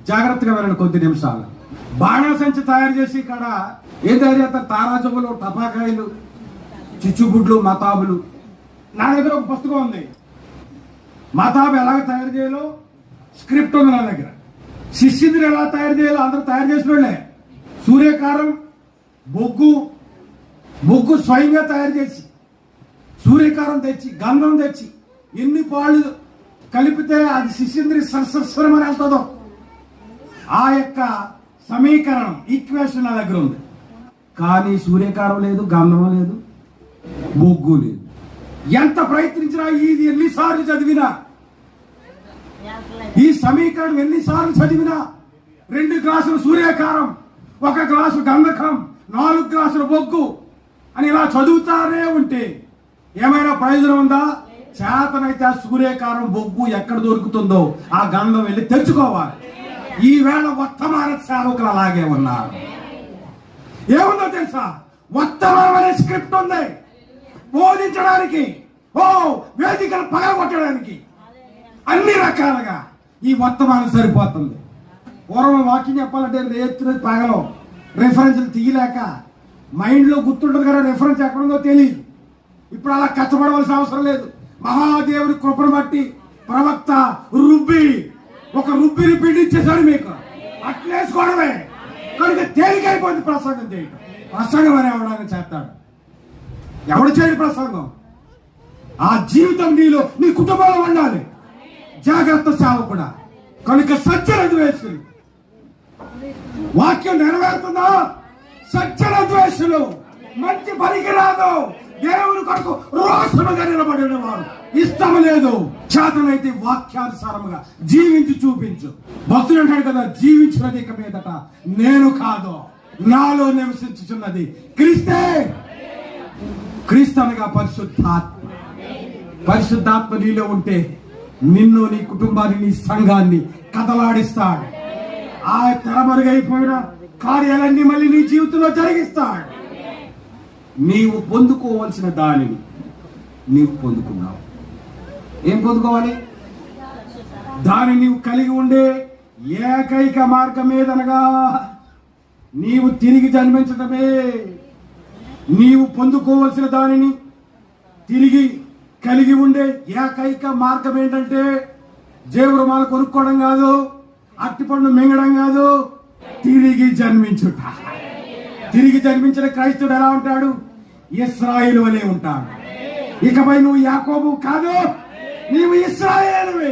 జాగ్రత్తగా వెళ్ళండి. కొద్ది నిమిషాలు బాణాసంచి తయారు చేసి ఇక్కడ ఏం తయారు చేస్తారు? తారాజువులు, టపాకాయలు, చిచ్చుబుడ్లు, మతాబులు. నా దగ్గర ఒక పుస్తకం ఉంది, మతాబు ఎలాగ తయారు చేయాలో స్క్రిప్ట్ ఉంది నా దగ్గర. శిష్యుడిని ఎలా తయారు చేయాలో అందరూ తయారు చేసిన వాళ్ళే. సూర్యకారం, బొగ్గు స్వయంగా తయారు చేసి, సూర్యకారం తెచ్చి, గంధం తెచ్చి, ఎన్ని పాళ్ళు కలిపితే అది శిష్యుంద్రి సరస్వరమని వెళ్తుందో ఆ యొక్క సమీకరణం, ఈక్వేషన్ నా దగ్గర ఉంది. కానీ సూర్యకారం లేదు, గంధం లేదు, బొగ్గు లేదు. ఎంత ప్రయత్నించినా, ఇది ఎన్నిసార్లు చదివినా, ఈ సమీకరణం ఎన్నిసార్లు చదివినా, 2 గ్లాసులు సూర్యకారం, 1 గ్లాసు గంధకం, 4 గ్లాసుల బొగ్గు అని ఇలా చదువుతానే ఉంటే ఏమైనా ప్రయోజనం ఉందా? చేతనైతే ఆ సూర్యకారం, బొగ్గు ఎక్కడ దొరుకుతుందో ఆ గంధం వెళ్ళి తెచ్చుకోవాలి. ఈవేళ వర్తమాన సేవకులు అలాగే ఉన్నారు. ఏముందో తెలుసా? వర్తమానం అనే స్క్రిప్ట్ ఉంది బోధించడానికి, వేదికలు పగలగొట్టడానికి, అన్ని రకాలుగా ఈ వర్తమానం సరిపోతుంది. పూర్వం వాకింగ్ చెప్పాలంటే రేత్రి పగలం రెఫరెన్స్లు తీయలేక మైండ్లో గుర్తుంటుంది కదా, రెఫరెన్స్ ఎక్కడుందో తెలియదు. ఇప్పుడు అలా కష్టపడవలసిన అవసరం లేదు. మహాదేవుడి కృపను బట్టి ప్రవక్త ఒక రుబ్బిని పిండిచ్చేసాడు మీకు, అట్లేసుకోవడమే. కనుక తేలికైపోయింది ప్రసంగం చేయటం. ప్రసంగం అని ఎవడని చేస్తాడు? ఎవడు చేయడు ప్రసంగం? ఆ జీవితం నీలో, నీ కుటుంబంలో ఉండాలి. జాగ్రత్త సేవకుడా. కనుక సజ్జన ద్వేషులు, వాక్యం నెరవేరుతుందా? సజ్జన ద్వేషులు, మంచి పనికిరాదు, దేవుని కొరకు రోషముగా నిలబడిన వారు, ఇష్టం లేదు, చేతనైతే వాక్యానుసారముగా జీవించి చూపించు. భక్తుడు అంటాడు కదా, జీవించినది ఇక మీదట నేను కాదు, నాలో నివసించుచున్నది క్రీస్తే. క్రీస్తు అనగా పరిశుద్ధాత్మ. పరిశుద్ధాత్మ నీలో ఉంటే నిన్ను, నీ కుటుంబాన్ని, నీ సంఘాన్ని కదలాడిస్తాడు. ఆ తెరమరుగైపోయిన కార్యాలన్నీ మళ్ళీ నీ జీవితంలో జరిగిస్తాడు. నీవు పొందుకోవాల్సిన దానిని నీవు పొందుకున్నావు. ఏం పొందుకోవాలి? దాన్ని నీవు కలిగి ఉండే ఏకైక మార్గం ఏదనగా నీవు తిరిగి జన్మించడమే. నీవు పొందుకోవాల్సిన దానిని తిరిగి కలిగి ఉండే ఏకైక మార్గం ఏంటంటే జేబురుమాలు కొనుక్కోవడం కాదు, అట్టిపండు మింగడం కాదు, తిరిగి జన్మించుట. తిరిగి జన్మించిన క్రైస్తవుడు ఎలా ఉంటాడు? ఇశ్రాయేలు వలె ఉంటాడు. ఇకపై నువ్వు యాకోబు కాదు, నీవు ఇశ్రాయేలువే.